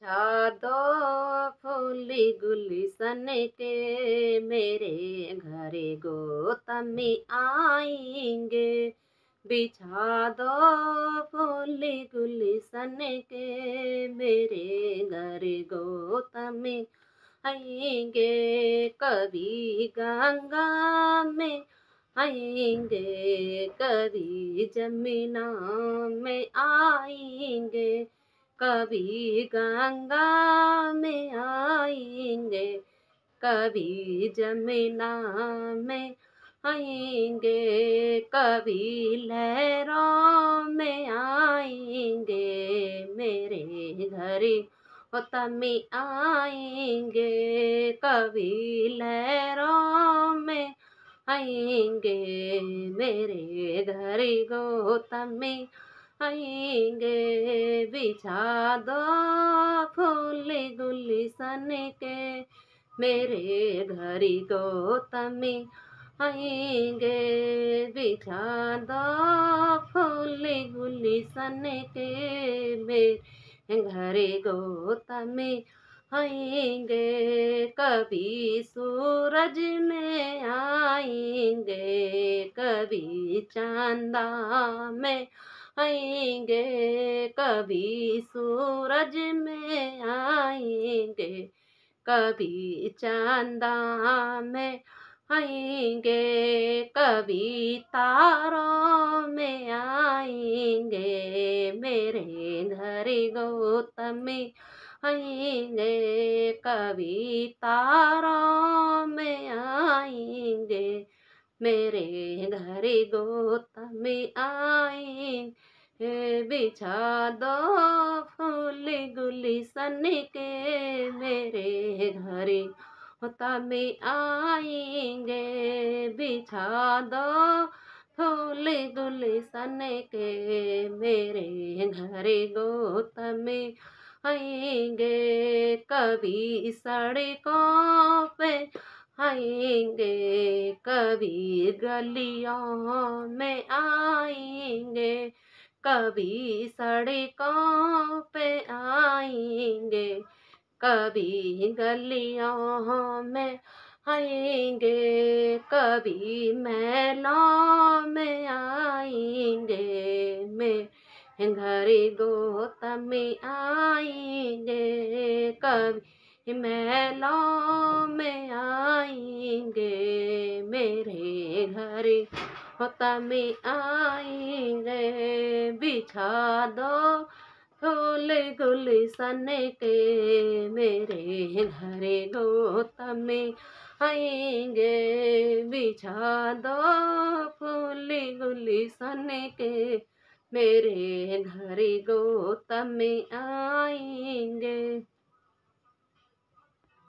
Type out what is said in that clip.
बिछा दो फूली गुलशन के मेरे घर गौतमी आएंगे। बिछा दो फूली गुलशन के मेरे घर गौतमी आएंगे। कभी गंगा में आएंगे, कभी जमुना में आएंगे, कभी गंगा में आएंगे, कभी जमुना में आएंगे, कभी लहरों में आएंगे। मेरे घर गौतमी आएंगे, कभी लहरों में आएंगे। मेरे घर गौतमी आएंगे। बिछा दो फूली गुलशन के मेरे घर गौतमी आएंगे। बिछा दो फूली गुलशन के मेरे घर गौतमी आएंगे। कभी सूरज में आएंगे, कभी चांदा में आएंगे, कभी सूरज में आएंगे, कभी चांदा में आएंगे, कभी तारों में आएंगे। मेरे घर गौतमी आएंगे, कभी तारों में आएंगे। मेरे घर गौतमी आएंगे। बिछा दो फूली गुलशन के मेरे घर गौतमी आएंगे। बिछा दो फूली गुलशन के मेरे घर गौतमी आएंगे। कभी सड़कों पे आएंगे, कभी गलियों में आएंगे, कभी सड़कों पे आएंगे, कभी गलियों में आएंगे, कभी महलों में आएंगे। मैं घर गौतमी आएंगे, कभी महलों में आएंगे। मेरे घर गौतमी आएंगे। बिछा दो फूल गुलशन के मेरे घर गौतमी आएंगे। बिछा दो फूल गुलशन के मेरे घर गौतमी आएंगे।